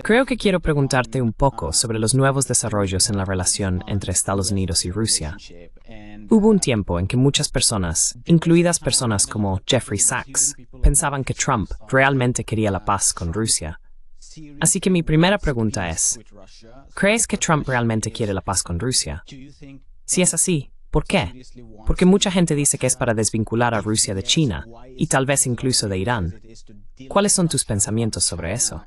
Creo que quiero preguntarte un poco sobre los nuevos desarrollos en la relación entre Estados Unidos y Rusia. Hubo un tiempo en que muchas personas, incluidas personas como Jeffrey Sachs, pensaban que Trump realmente quería la paz con Rusia. Así que mi primera pregunta es, ¿crees que Trump realmente quiere la paz con Rusia? Si es así, ¿por qué? Porque mucha gente dice que es para desvincular a Rusia de China y tal vez incluso de Irán. ¿Cuáles son tus pensamientos sobre eso?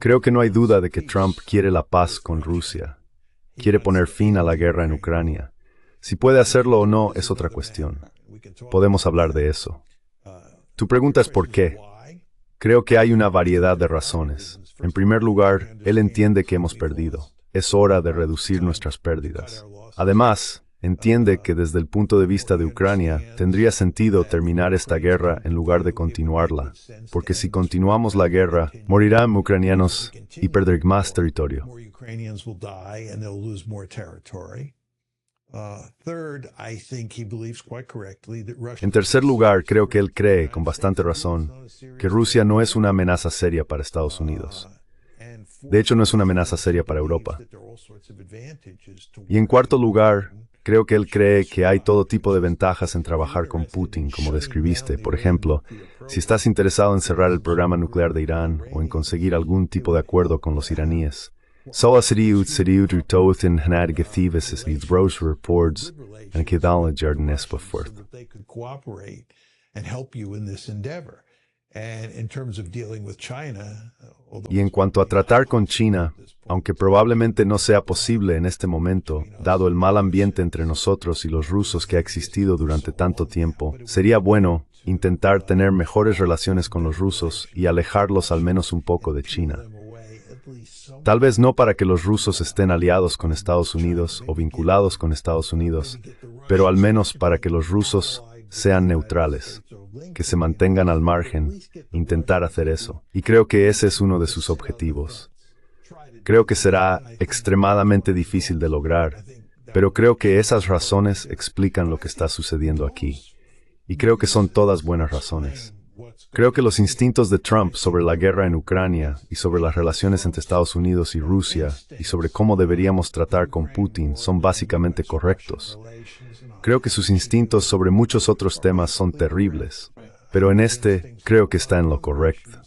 Creo que no hay duda de que Trump quiere la paz con Rusia. Quiere poner fin a la guerra en Ucrania. Si puede hacerlo o no es otra cuestión. Podemos hablar de eso. Tu pregunta es ¿por qué? Creo que hay una variedad de razones. En primer lugar, él entiende que hemos perdido. Es hora de reducir nuestras pérdidas. Además, entiende que desde el punto de vista de Ucrania, tendría sentido terminar esta guerra en lugar de continuarla, porque si continuamos la guerra, morirán ucranianos y perderán más territorio. En tercer lugar, creo que él cree, con bastante razón, que Rusia no es una amenaza seria para Estados Unidos. De hecho, no es una amenaza seria para Europa. Y en cuarto lugar, creo que él cree que hay todo tipo de ventajas en trabajar con Putin, como describiste. Por ejemplo, si estás interesado en cerrar el programa nuclear de Irán o en conseguir algún tipo de acuerdo con los iraníes. Så ser det ut utåt en hanadgathivis i browser reports and kedalna jardenes på fort. Y en cuanto a tratar con China, aunque probablemente no sea posible en este momento, dado el mal ambiente entre nosotros y los rusos que ha existido durante tanto tiempo, sería bueno intentar tener mejores relaciones con los rusos y alejarlos al menos un poco de China. Tal vez no para que los rusos estén aliados con Estados Unidos o vinculados con Estados Unidos, pero al menos para que los rusos sean neutrales, que se mantengan al margen, intentar hacer eso. Y creo que ese es uno de sus objetivos. Creo que será extremadamente difícil de lograr, pero creo que esas razones explican lo que está sucediendo aquí. Y creo que son todas buenas razones. Creo que los instintos de Trump sobre la guerra en Ucrania y sobre las relaciones entre Estados Unidos y Rusia y sobre cómo deberíamos tratar con Putin son básicamente correctos. Creo que sus instintos sobre muchos otros temas son terribles, pero en este creo que está en lo correcto.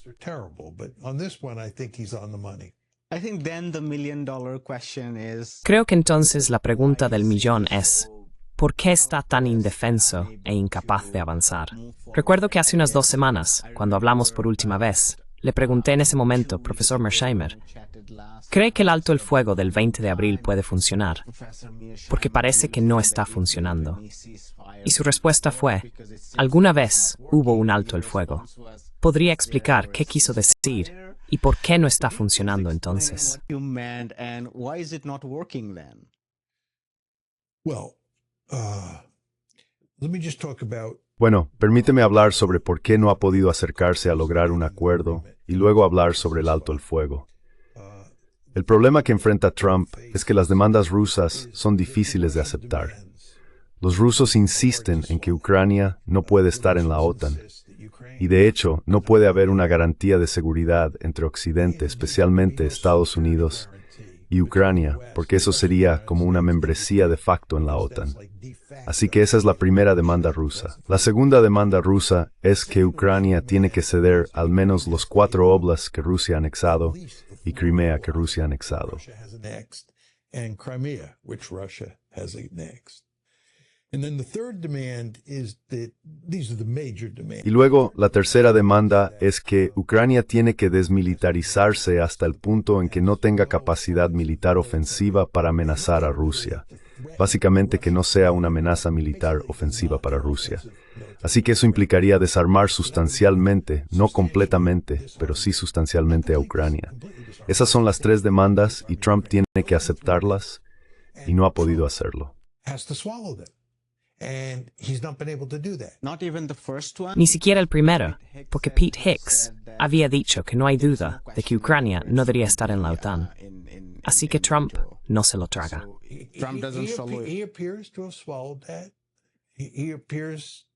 Creo que entonces la pregunta del millón es, ¿por qué está tan indefenso e incapaz de avanzar? Recuerdo que hace unas 2 semanas, cuando hablamos por última vez, le pregunté en ese momento, profesor Mearsheimer, ¿cree que el alto el fuego del 20 de abril puede funcionar? Porque parece que no está funcionando. Y su respuesta fue, ¿alguna vez hubo un alto el fuego? ¿Podría explicar qué quiso decir y por qué no está funcionando entonces? Bueno, permíteme hablar sobre por qué no ha podido acercarse a lograr un acuerdo y luego hablar sobre el alto el fuego. El problema que enfrenta Trump es que las demandas rusas son difíciles de aceptar. Los rusos insisten en que Ucrania no puede estar en la OTAN. Y de hecho, no puede haber una garantía de seguridad entre Occidente, especialmente Estados Unidos, y Ucrania, porque eso sería como una membresía de facto en la OTAN. Así que esa es la primera demanda rusa. La segunda demanda rusa es que Ucrania tiene que ceder al menos los 4 oblasts que Rusia ha anexado y Crimea que Rusia ha anexado. Y luego, la tercera demanda es que Ucrania tiene que desmilitarizarse hasta el punto en que no tenga capacidad militar ofensiva para amenazar a Rusia. Básicamente que no sea una amenaza militar ofensiva para Rusia. Así que eso implicaría desarmar sustancialmente, no completamente, pero sí sustancialmente a Ucrania. Esas son las 3 demandas y Trump tiene que aceptarlas y no ha podido hacerlo. Ni siquiera el primero, porque Pete Hicks había dicho que no hay duda de que Ucrania no debería estar en la OTAN. Así que Trump no se lo traga.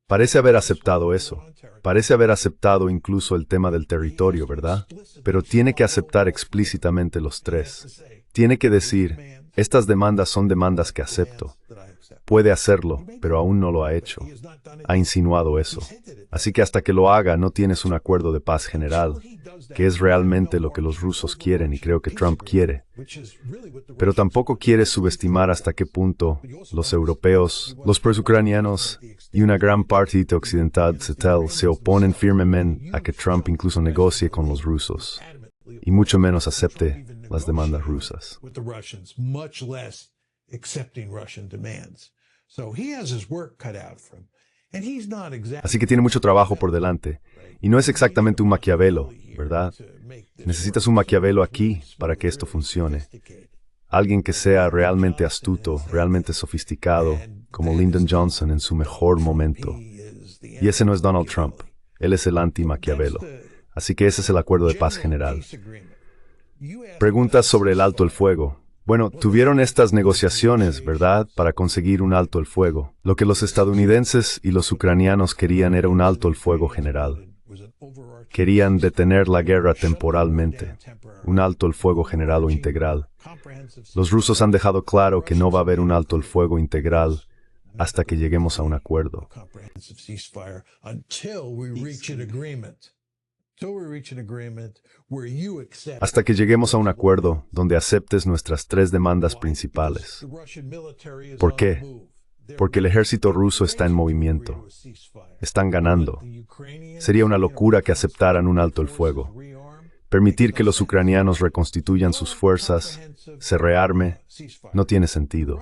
Parece haber aceptado eso. Parece haber aceptado incluso el tema del territorio, ¿verdad? Pero tiene que aceptar explícitamente los tres. Tiene que decir, estas demandas son demandas que acepto. Puede hacerlo, pero aún no lo ha hecho. Ha insinuado eso. Así que hasta que lo haga, no tienes un acuerdo de paz general, que es realmente lo que los rusos quieren y creo que Trump quiere. Pero tampoco quiere subestimar hasta qué punto los europeos, los pro-ucranianos y una gran parte occidental se oponen firmemente a que Trump incluso negocie con los rusos, y mucho menos acepte las demandas rusas. Así que tiene mucho trabajo por delante. Y no es exactamente un Maquiavelo, ¿verdad? Necesitas un Maquiavelo aquí para que esto funcione. Alguien que sea realmente astuto, realmente sofisticado, como Lyndon Johnson en su mejor momento. Y ese no es Donald Trump. Él es el anti-Maquiavelo. Así que ese es el acuerdo de paz general. Preguntas sobre el alto el fuego. Bueno, tuvieron estas negociaciones, ¿verdad?, para conseguir un alto el fuego. Lo que los estadounidenses y los ucranianos querían era un alto el fuego general. Querían detener la guerra temporalmente, un alto el fuego general o integral. Los rusos han dejado claro que no va a haber un alto el fuego integral hasta que lleguemos a un acuerdo. Hasta que lleguemos a un acuerdo donde aceptes nuestras tres demandas principales. ¿Por qué? Porque el ejército ruso está en movimiento. Están ganando. Sería una locura que aceptaran un alto el fuego. Permitir que los ucranianos reconstituyan sus fuerzas, se rearme, no tiene sentido.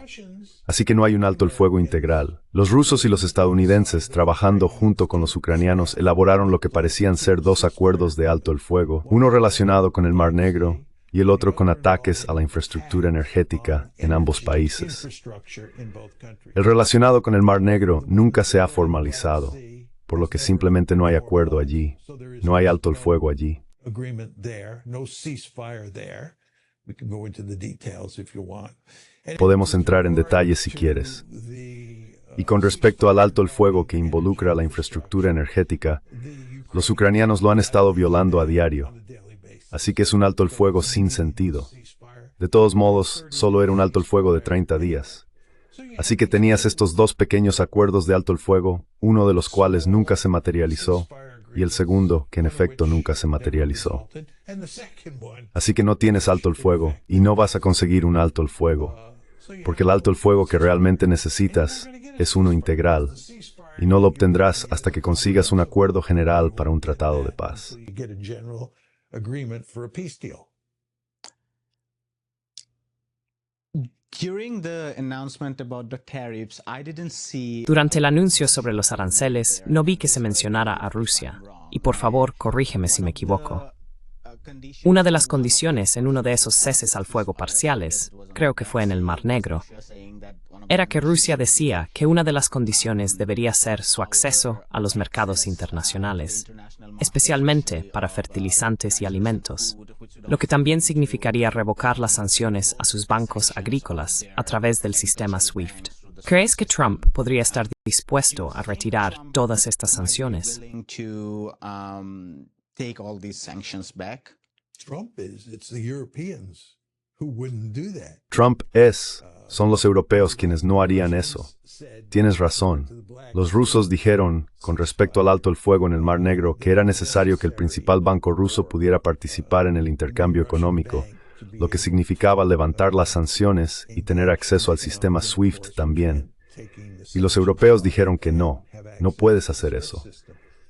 Así que no hay un alto el fuego integral. Los rusos y los estadounidenses, trabajando junto con los ucranianos, elaboraron lo que parecían ser dos acuerdos de alto el fuego, uno relacionado con el Mar Negro y el otro con ataques a la infraestructura energética en ambos países. El relacionado con el Mar Negro nunca se ha formalizado, por lo que simplemente no hay acuerdo allí, no hay alto el fuego allí. Podemos entrar en detalles si quieres. Y con respecto al alto el fuego que involucra la infraestructura energética, los ucranianos lo han estado violando a diario. Así que es un alto el fuego sin sentido. De todos modos, solo era un alto el fuego de 30 días. Así que tenías estos dos pequeños acuerdos de alto el fuego, uno de los cuales nunca se materializó, y el segundo, que en efecto nunca se materializó. Así que no tienes alto el fuego, y no vas a conseguir un alto el fuego, porque el alto el fuego que realmente necesitas es uno integral, y no lo obtendrás hasta que consigas un acuerdo general para un tratado de paz. Durante el anuncio sobre los aranceles, no vi que se mencionara a Rusia. Y por favor, corrígeme si me equivoco. Una de las condiciones en uno de esos ceses al fuego parciales, creo que fue en el Mar Negro, era que Rusia decía que una de las condiciones debería ser su acceso a los mercados internacionales, especialmente para fertilizantes y alimentos, lo que también significaría revocar las sanciones a sus bancos agrícolas a través del sistema SWIFT. ¿Crees que Trump podría estar dispuesto a retirar todas estas sanciones? Son los europeos quienes no harían eso. Tienes razón. Los rusos dijeron, con respecto al alto el fuego en el Mar Negro, que era necesario que el principal banco ruso pudiera participar en el intercambio económico, lo que significaba levantar las sanciones y tener acceso al sistema SWIFT también. Y los europeos dijeron que no puedes hacer eso.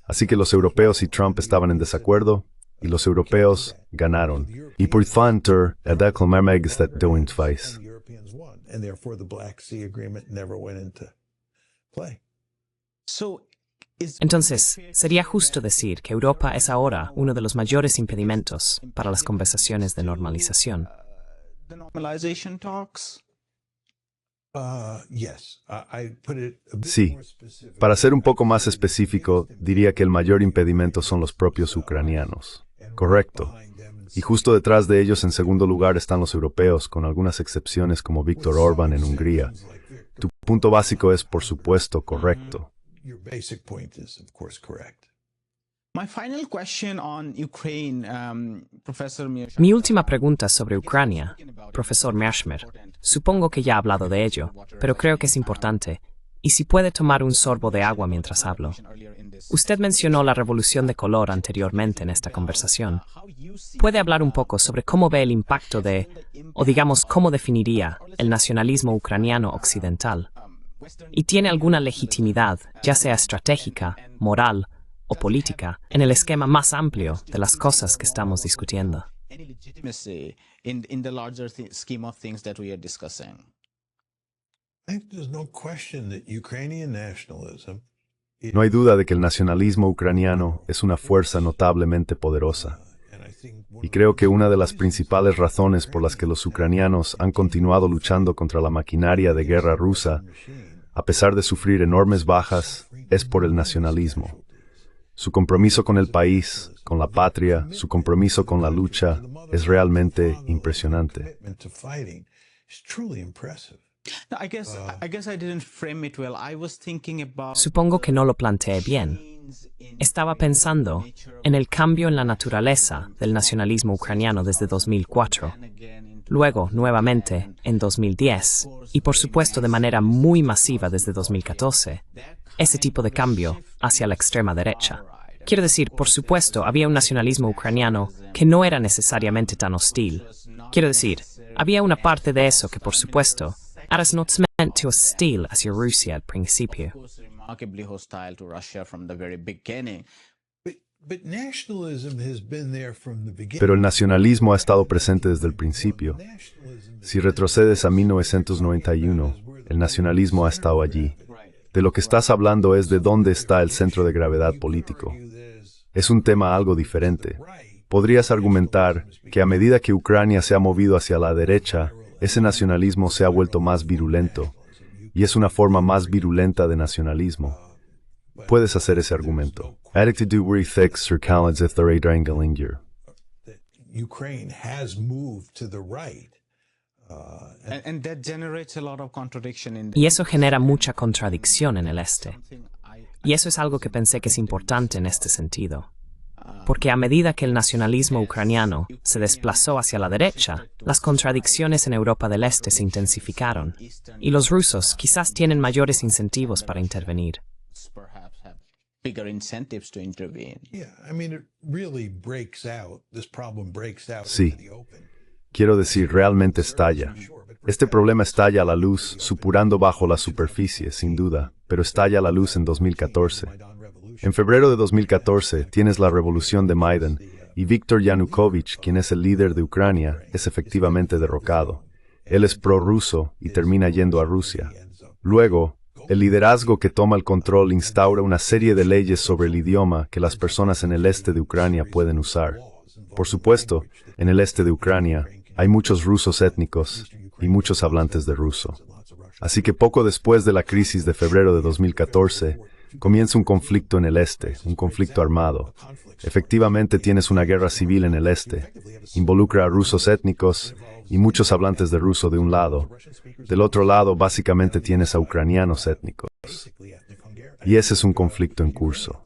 Así que los europeos y Trump estaban en desacuerdo, y los europeos ganaron. Y por tanto, el declamarme está doing twice. Entonces, ¿sería justo decir que Europa es ahora uno de los mayores impedimentos para las conversaciones de normalización? Sí. Para ser un poco más específico, diría que el mayor impedimento son los propios ucranianos. Correcto. Y justo detrás de ellos, en segundo lugar, están los europeos, con algunas excepciones como Viktor Orbán en Hungría. Tu punto básico es, por supuesto, correcto. Mi última pregunta sobre Ucrania, profesor Merschmer. Supongo que ya ha hablado de ello, pero creo que es importante. Y si puede tomar un sorbo de agua mientras hablo. Usted mencionó la revolución de color anteriormente en esta conversación. ¿Puede hablar un poco sobre cómo ve el impacto de, o digamos, cómo definiría, el nacionalismo ucraniano occidental? ¿Y tiene alguna legitimidad, ya sea estratégica, moral o política, en el esquema más amplio de las cosas que estamos discutiendo? No hay duda de que el nacionalismo ucraniano es una fuerza notablemente poderosa. Y creo que una de las principales razones por las que los ucranianos han continuado luchando contra la maquinaria de guerra rusa, a pesar de sufrir enormes bajas, es por el nacionalismo. Su compromiso con el país, con la patria, su compromiso con la lucha, es realmente impresionante. Supongo que no lo planteé bien. Estaba pensando en el cambio en la naturaleza del nacionalismo ucraniano desde 2004, luego nuevamente en 2010 y por supuesto de manera muy masiva desde 2014, ese tipo de cambio hacia la extrema derecha. Quiero decir, por supuesto, había un nacionalismo ucraniano que no era necesariamente tan hostil. Quiero decir, había una parte de eso que, por supuesto, era not meant to hostil hacia Rusia al principio. Pero el nacionalismo ha estado presente desde el principio. Si retrocedes a 1991, el nacionalismo ha estado allí. De lo que estás hablando es de dónde está el centro de gravedad político. Es un tema algo diferente. Podrías argumentar que a medida que Ucrania se ha movido hacia la derecha, ese nacionalismo se ha vuelto más virulento, y es una forma más virulenta de nacionalismo. Puedes hacer ese argumento. Y eso genera mucha contradicción en el este. Y eso es algo que pensé que es importante en este sentido. Porque a medida que el nacionalismo ucraniano se desplazó hacia la derecha, las contradicciones en Europa del Este se intensificaron, y los rusos quizás tienen mayores incentivos para intervenir. Sí. Quiero decir, realmente estalla. Este problema estalla a la luz, supurando bajo la superficie, sin duda, pero estalla a la luz en 2014. En febrero de 2014 tienes la revolución de Maidan, y Viktor Yanukovych, quien es el líder de Ucrania, es efectivamente derrocado. Él es prorruso y termina yendo a Rusia. Luego, el liderazgo que toma el control instaura una serie de leyes sobre el idioma que las personas en el este de Ucrania pueden usar. Por supuesto, en el este de Ucrania hay muchos rusos étnicos y muchos hablantes de ruso. Así que poco después de la crisis de febrero de 2014, comienza un conflicto en el este, un conflicto armado. Efectivamente tienes una guerra civil en el este. Involucra a rusos étnicos y muchos hablantes de ruso de un lado. Del otro lado, básicamente tienes a ucranianos étnicos. Y ese es un conflicto en curso.